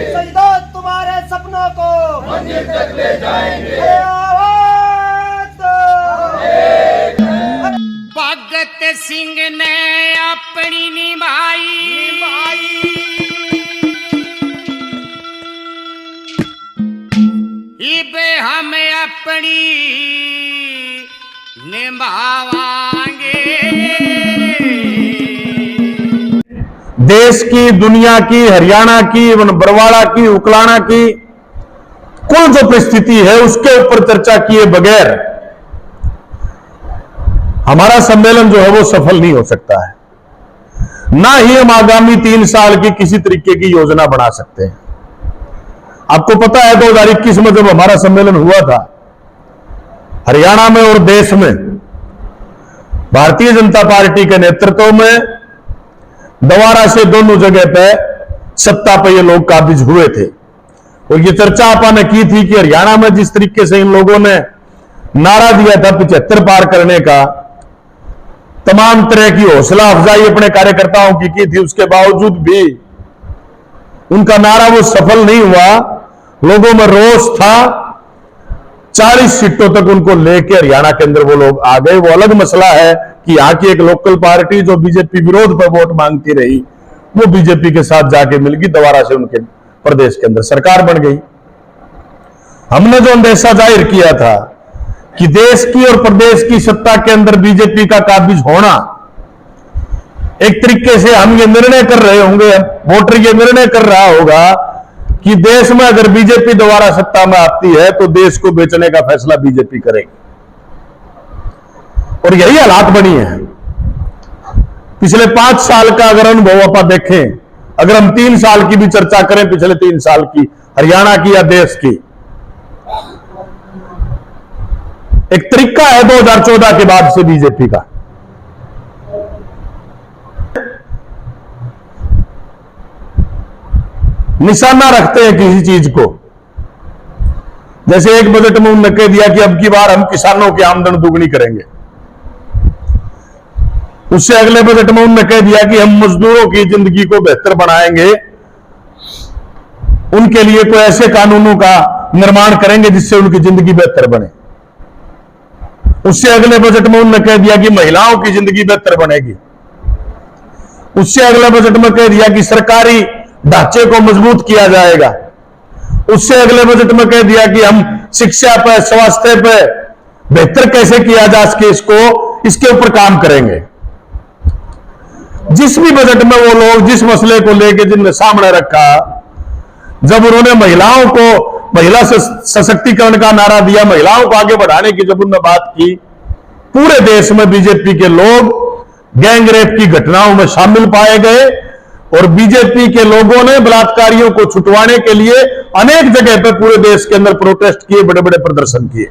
सजदा तुम्हारे सपनों को मंजिल तक ले जाएंगे। भगत सिंह ने अपनी निभाई इब हम अपनी निभावांगे। देश की, दुनिया की, हरियाणा की, बरवाड़ा की, उकलाना की कुल जो परिस्थिति है उसके ऊपर चर्चा किए बगैर हमारा सम्मेलन जो है वो सफल नहीं हो सकता है। ना ही हम आगामी 3 साल की किसी तरीके की योजना बना सकते हैं। आपको पता है 2021 में जब हमारा सम्मेलन हुआ था हरियाणा में और देश में, भारतीय जनता पार्टी के नेतृत्व में दोबारा से दोनों जगह पे सत्ता पे ये लोग काबिज हुए थे। और ये चर्चा आपा ने की थी कि हरियाणा में जिस तरीके से इन लोगों ने नारा दिया था 75 पार करने का, तमाम तरह की हौसला अफजाई अपने कार्यकर्ताओं की थी, उसके बावजूद भी उनका नारा वो सफल नहीं हुआ। लोगों में रोष था। 40 सीटों तक उनको लेकर हरियाणा के अंदर वो लोग आ गए। वो अलग मसला है कि यहां की एक लोकल पार्टी जो बीजेपी विरोध पर वोट मांगती रही वो बीजेपी के साथ जाके मिल गई, दोबारा से उनके प्रदेश के अंदर सरकार बन गई। हमने जो अंदेशा जाहिर किया था कि देश की और प्रदेश की सत्ता के अंदर बीजेपी का काबिज होना, एक तरीके से हम ये निर्णय कर रहे होंगे, वोटर ये निर्णय कर रहा होगा कि देश में अगर बीजेपी दोबारा सत्ता में आती है तो देश को बेचने का फैसला बीजेपी करेगी। और यही हालात बनी है। पिछले 5 साल का अगर अनुभव आप देखें, अगर हम 3 साल की भी चर्चा करें, पिछले 3 साल की हरियाणा की या देश की, एक तरीका है 2014 के बाद से बीजेपी का। निशाना रखते हैं किसी चीज को। जैसे एक बजट में उन्होंने कह दिया कि अब की बार हम किसानों की आमदन दुगनी करेंगे। उससे अगले बजट में उन्होंने कह दिया कि हम मजदूरों की जिंदगी को बेहतर बनाएंगे, उनके लिए कोई ऐसे कानूनों का निर्माण करेंगे जिससे उनकी जिंदगी बेहतर बने। उससे अगले बजट में उन्होंने कह दिया कि महिलाओं की जिंदगी बेहतर बनेगी। उससे अगले बजट में कह दिया कि सरकारी ढांचे को मजबूत किया जाएगा। उससे अगले बजट में कह दिया कि हम शिक्षा पर, स्वास्थ्य पर बेहतर कैसे किया जा सके इसके ऊपर काम करेंगे। जिस भी बजट में वो लोग जिस मसले को लेकर जिनने सामने रखा, जब उन्होंने महिलाओं को, महिला सशक्तिकरण का नारा दिया, महिलाओं को आगे बढ़ाने की जब उन्होंने बात की, पूरे देश में बीजेपी के लोग गैंगरेप की घटनाओं में शामिल पाए गए और बीजेपी के लोगों ने बलात्कारियों को छुटवाने के लिए अनेक जगह पर पूरे देश के अंदर प्रोटेस्ट किए, बड़े बड़े प्रदर्शन किए।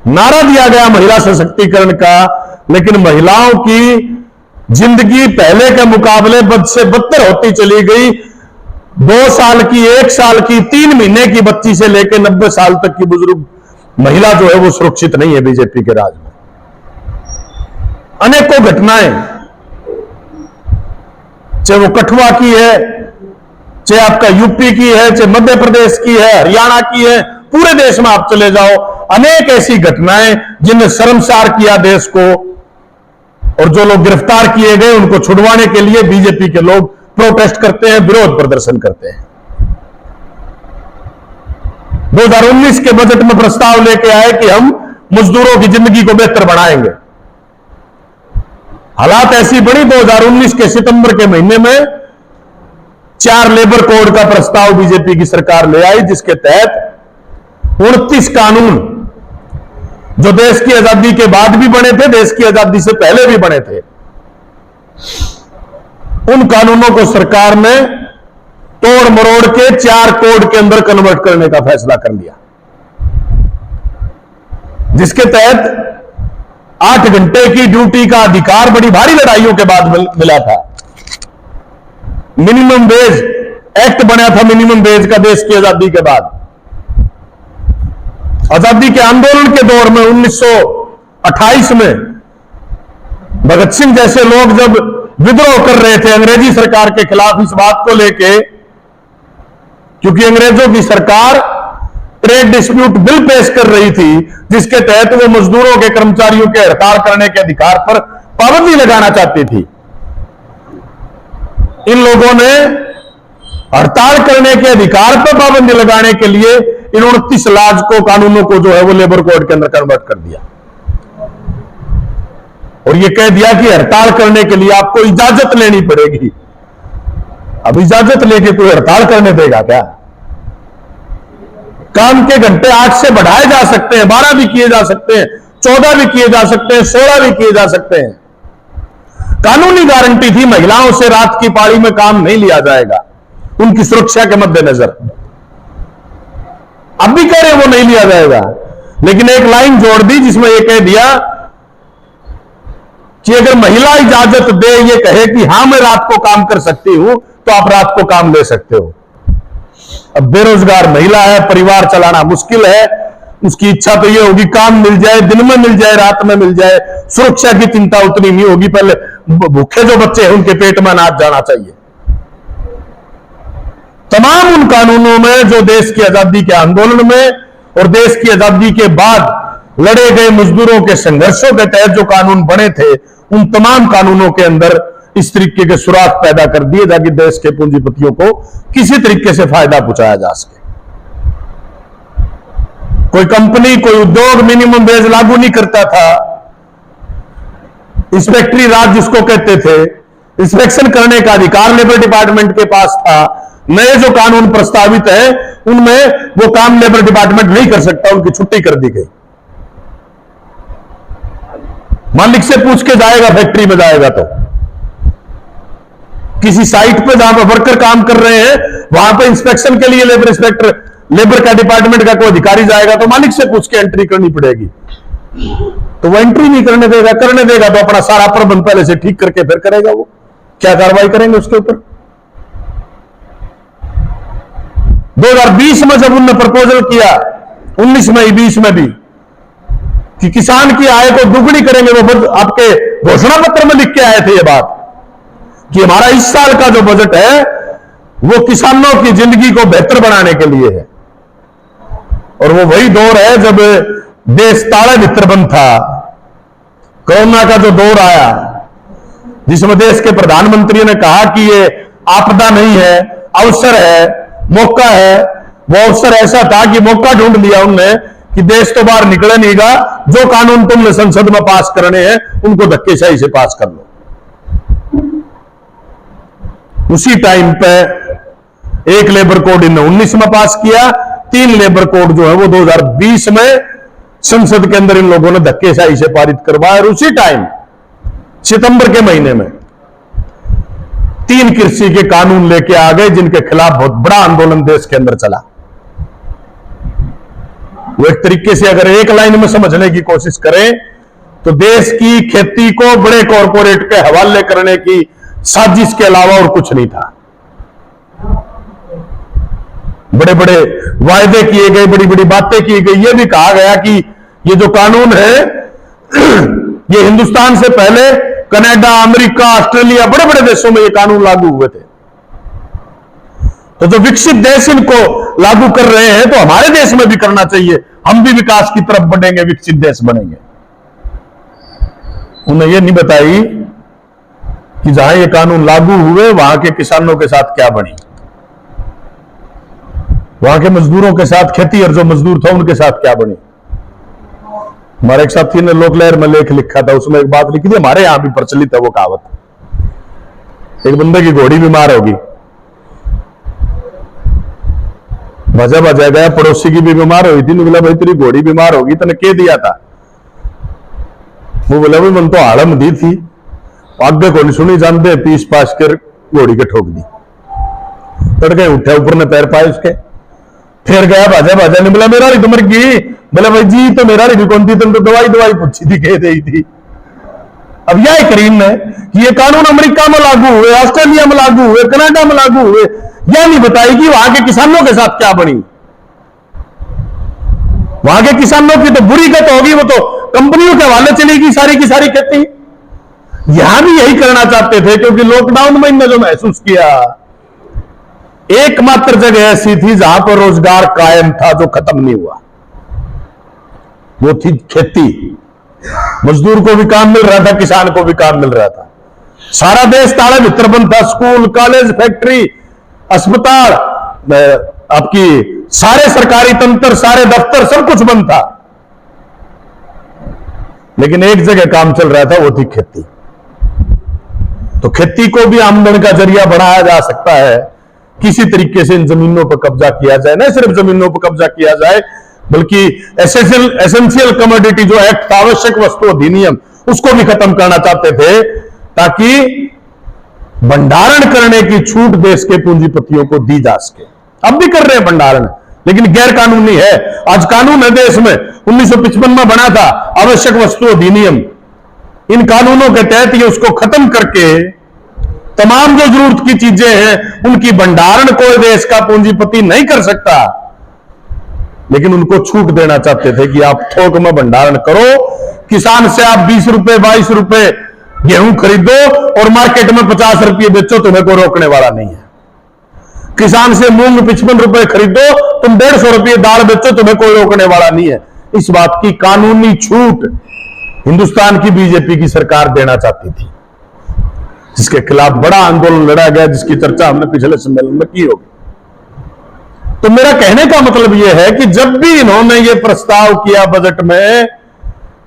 नारा दिया गया महिला सशक्तिकरण का, लेकिन महिलाओं की जिंदगी पहले के मुकाबले बद से बदतर होती चली गई। 2 साल की, 1 साल की, 3 महीने की बच्ची से लेकर 90 साल तक की बुजुर्ग महिला जो है वो सुरक्षित नहीं है बीजेपी के राज में। अनेकों घटनाएं, चाहे वो कठुआ की है, चाहे आपका यूपी की है, चाहे मध्य प्रदेश की है, हरियाणा की है, पूरे देश में आप चले जाओ, अनेक ऐसी घटनाएं जिनने शर्मसार किया देश को। और जो लोग गिरफ्तार किए गए उनको छुड़वाने के लिए बीजेपी के लोग प्रोटेस्ट करते हैं, विरोध प्रदर्शन करते हैं। 2019 के बजट में प्रस्ताव लेके आए कि हम मजदूरों की जिंदगी को बेहतर बनाएंगे। हालात ऐसी बनी 2019 के सितंबर के महीने में 4 लेबर कोड का प्रस्ताव बीजेपी की सरकार ले आई, जिसके तहत 29 कानून जो देश की आजादी के बाद भी बने थे, देश की आजादी से पहले भी बने थे, उन कानूनों को सरकार ने तोड़ मरोड़ के 4 कोड के अंदर कन्वर्ट करने का फैसला कर लिया, जिसके तहत 8 घंटे की ड्यूटी का अधिकार बड़ी भारी लड़ाइयों के बाद मिला था। मिनिमम वेज एक्ट बना था, मिनिमम वेज का, देश की आजादी के बाद। आजादी के आंदोलन के दौर में 1928 में भगत सिंह जैसे लोग जब विद्रोह कर रहे थे अंग्रेजी सरकार के खिलाफ, इस बात को लेके क्योंकि अंग्रेजों की सरकार ट्रेड डिस्प्यूट बिल पेश कर रही थी, जिसके तहत वो मजदूरों के, कर्मचारियों के हड़ताल करने के अधिकार पर पाबंदी लगाना चाहती थी। इन लोगों ने हड़ताल करने के अधिकार पर पाबंदी लगाने के लिए इन 29 लाज को, कानूनों को जो है वो लेबर कोड के अंदर कन्वर्ट कर दिया और ये कह दिया कि हड़ताल करने के लिए आपको इजाजत लेनी पड़ेगी। अब इजाजत लेके कोई हड़ताल करने देगा क्या? काम के घंटे 8 से बढ़ाए जा सकते हैं, 12 भी किए जा सकते हैं, 14 भी किए जा सकते हैं, 16 भी किए जा सकते हैं। कानूनी गारंटी थी महिलाओं से रात की पाली में काम नहीं लिया जाएगा, उनकी सुरक्षा के मद्देनजर। अब भी कह रहे हैं वो नहीं लिया जाएगा, लेकिन एक लाइन जोड़ दी जिसमें यह कह दिया कि अगर महिला इजाजत दे, ये कहे कि हां मैं रात को काम कर सकती हूं, तो आप रात को काम ले सकते हो। अब बेरोजगार महिला है, परिवार चलाना मुश्किल है, उसकी इच्छा तो ये होगी काम मिल जाए, दिन में मिल जाए, रात में मिल जाए, सुरक्षा की चिंता उतनी नहीं होगी, पहले भूखे जो बच्चे हैं उनके पेट में अनाज जाना चाहिए। तमाम उन कानूनों में जो देश की आजादी के आंदोलन में और देश की आजादी के बाद लड़े गए मजदूरों के संघर्षों के तहत जो कानून बने थे, उन तमाम कानूनों के अंदर इस तरीके के सुराख पैदा कर दिए ताकि देश के पूंजीपतियों को किसी तरीके से फायदा पहुंचाया जा सके। कोई कंपनी, कोई उद्योग मिनिमम वेज लागू नहीं करता था। इंस्पेक्टरी राज जिसको कहते थे, इंस्पेक्शन करने का अधिकार लेबर डिपार्टमेंट के पास था। नए जो कानून प्रस्तावित है उनमें वो काम लेबर डिपार्टमेंट नहीं कर सकता, उनकी छुट्टी कर दी गई। मालिक से पूछ के जाएगा, फैक्ट्री में जाएगा तो किसी साइट पे जहां पर वर्कर काम कर रहे हैं वहां पे इंस्पेक्शन के लिए लेबर इंस्पेक्टर, लेबर का डिपार्टमेंट का कोई अधिकारी जाएगा तो मालिक से पूछ के एंट्री करनी पड़ेगी। तो वो एंट्री नहीं करने देगा, करने देगा तो अपना सारा प्रबंध पहले से ठीक करके फिर करेगा। वो क्या कार्रवाई करेंगे उसके ऊपर? 2020 में जब उनने प्रपोजल किया, 19 में 20 में भी, कि किसान की आय को दुगनी करेंगे, वो आपके घोषणा पत्र में लिख के आए थे ये बात कि हमारा इस साल का जो बजट है वो किसानों की जिंदगी को बेहतर बनाने के लिए है। और वो वही दौर है जब देश ताले मित्र बंद था, कोरोना का जो दौर आया, जिसमें देश के प्रधानमंत्री ने कहा कि ये आपदा नहीं है, अवसर है, मौका है। वो अवसर ऐसा था कि मौका ढूंढ लिया उनने कि देश तो बाहर निकले नहींगा, जो कानून तुमने संसद में पास करने हैं उनको धक्केशाही से पास कर लो। उसी टाइम पे एक लेबर कोड इन्होंने 19 में पास किया, 3 लेबर कोड जो है वो 2020 में संसद के अंदर इन लोगों ने धक्केशाही से पारित करवाया। और उसी टाइम सितंबर के महीने में 3 कृषि के कानून लेके आ गए जिनके खिलाफ बहुत बड़ा आंदोलन देश के अंदर चला। वो एक तरीके से अगर एक लाइन में समझने की कोशिश करें तो देश की खेती को बड़े कॉरपोरेट के हवाले करने की साजिश के अलावा और कुछ नहीं था। बड़े बड़े वायदे किए गए, बड़ी बड़ी बातें की गई। यह भी कहा गया कि ये जो कानून है ये हिंदुस्तान से पहले कनाडा, अमेरिका, ऑस्ट्रेलिया, बड़े बड़े देशों में ये कानून लागू हुए थे। तो जो विकसित देश इनको लागू कर रहे हैं तो हमारे देश में भी करना चाहिए, हम भी विकास की तरफ बढ़ेंगे, विकसित देश बनेंगे। उन्हें यह नहीं बताई कि जहां ये कानून लागू हुए वहां के किसानों के साथ क्या बनी, वहां के मजदूरों के साथ, खेती और जो मजदूर था उनके साथ क्या बनी। हमारे एक साथी ने लोकलहर में लेख लिखा था, उसमें एक बात लिखी थी, हमारे यहां भी प्रचलित है वो कहावत। एक बंदे की घोड़ी बीमार होगी, वजह बजा गया, पड़ोसी की भी बीमार हुई थी, बोला भाई तेरी घोड़ी बीमार होगी, तने कह दिया था? वो बोला भाई मन तो आलम दी थी, आगे को नहीं सुनी जानते, पीस पास कर घोड़ी के ठोक दी। तड़के उठा, ऊपर ने पैर पाए उसके, फिर गया भाजा भाजा ने बोला मेरा तो मर गई। बोला भाई जी तो मेरा भी कौन थी, तुम तो दवाई दवाई पूछी थी, कह दी थी। अब यह करीम है कि ये कानून अमेरिका में लागू हुए, ऑस्ट्रेलिया में लागू हुए, कनाडा में लागू हुए, यह नहीं बताई कि वहां के किसानों के साथ क्या बनी। वहां के किसानों की तो बुरी गत होगी, वो तो कंपनियों के हवाले चलेगी सारी की सारी खेती। यहां भी यही करना चाहते थे, क्योंकि लॉकडाउन में इन्होंने जो महसूस किया, एकमात्र जगह ऐसी थी जहां पर रोजगार कायम था जो खत्म नहीं हुआ, वो थी खेती। मजदूर को भी काम मिल रहा था, किसान को भी काम मिल रहा था। सारा देश ताले भीतर बंद था, स्कूल, कॉलेज, फैक्ट्री, अस्पताल, आपकी सारे सरकारी तंत्र, सारे दफ्तर, सब कुछ बंद था। लेकिन एक जगह काम चल रहा था, वो थी खेती। तो खेती को भी आमदन का जरिया बढ़ाया जा सकता है, किसी तरीके से इन जमीनों पर कब्जा किया जाए। न सिर्फ जमीनों पर कब्जा किया जाए, बल्कि एसेंशियल कमोडिटी जो एक्ट, आवश्यक वस्तु अधिनियम, उसको भी खत्म करना चाहते थे, ताकि भंडारण करने की छूट देश के पूंजीपतियों को दी जा सके। अब भी कर रहे हैं भंडारण, लेकिन गैर कानूनी है। आज कानून है देश में, 1955 में बना था आवश्यक वस्तु अधिनियम। इन कानूनों के तहत ये उसको खत्म करके तमाम जो जरूरत की चीजें हैं उनकी भंडारण कोई देश का पूंजीपति नहीं कर सकता, लेकिन उनको छूट देना चाहते थे कि आप थोक में भंडारण करो। किसान से आप 20 रुपए 22 रुपए गेहूं खरीदो और मार्केट में 50 रुपये बेचो, तुम्हें कोई रोकने वाला नहीं है। किसान से मूंग 55 रुपए खरीदो, तुम 150 रुपये दाल बेचो, तुम्हें कोई रोकने वाला नहीं है। इस बात की कानूनी छूट हिंदुस्तान की बीजेपी की सरकार देना चाहती थी, जिसके खिलाफ बड़ा आंदोलन लड़ा गया, जिसकी चर्चा हमने पिछले सम्मेलन में की होगी। तो मेरा कहने का मतलब यह है कि जब भी इन्होंने यह प्रस्ताव किया बजट में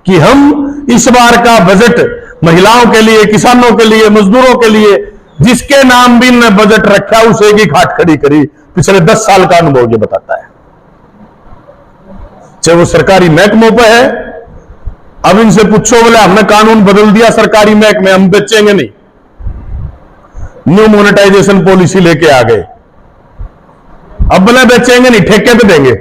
कि हम इस बार का बजट महिलाओं के लिए, किसानों के लिए, मजदूरों के लिए, जिसके नाम भी इन्होंने बजट रखा उसे की खाट खड़ी करी, पिछले 10 साल का अनुभव ये बताता है। चाहे वो सरकारी महकमों पर है, अब इनसे पूछो बोले हमने कानून बदल दिया सरकारी महकमे, हम बेचेंगे नहीं, न्यू मोनेटाइजेशन पॉलिसी लेके आ गए, अब बोले बेचेंगे नहीं, ठेके पे देंगे,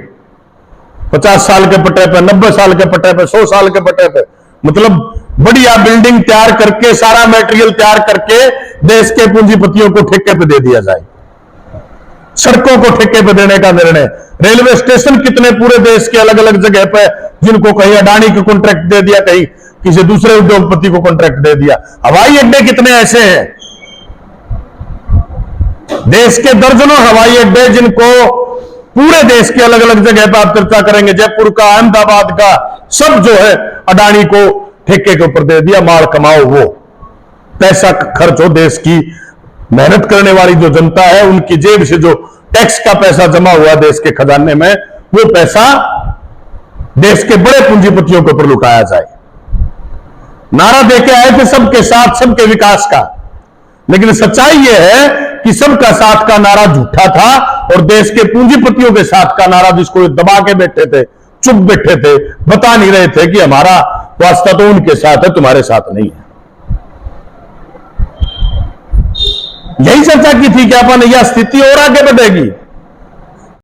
50 साल के पट्टे पे, 90 साल के पट्टे पे, 100 साल के पट्टे पे। मतलब बढ़िया बिल्डिंग तैयार करके, सारा मटेरियल तैयार करके देश के पूंजीपतियों को ठेके पे दे दिया जाए। सड़कों को ठेके पे देने का निर्णय, रेलवे स्टेशन कितने पूरे देश के अलग अलग जगह पे, जिनको कहीं अडानी को कॉन्ट्रैक्ट दे दिया, कहीं किसी दूसरे उद्योगपति को कॉन्ट्रैक्ट दे दिया। हवाई अड्डे कितने ऐसे हैं, देश के दर्जनों हवाई अड्डे, जिनको पूरे देश के अलग अलग जगह पर आप चर्चा करेंगे, जयपुर का, अहमदाबाद का, सब जो है अडानी को ठेके के ऊपर दे दिया। माल कमाओ, वो पैसा खर्च हो, देश की मेहनत करने वाली जो जनता है उनकी जेब से जो टैक्स का पैसा जमा हुआ देश के खजाने में, वो पैसा देश के बड़े पूंजीपतियों के ऊपर लुटाया जाए। नारा देके आए थे सबके साथ, सबके विकास का, लेकिन सच्चाई यह है कि सबका साथ का नारा झूठा था और देश के पूंजीपतियों के साथ का नारा, जिसको दबा के बैठे थे, चुप बैठे थे, बता नहीं रहे थे कि हमारा वास्ता तो उनके साथ है, तुम्हारे साथ नहीं है। यही चर्चा की थी कि अपन यह स्थिति और आगे बढ़ेगी।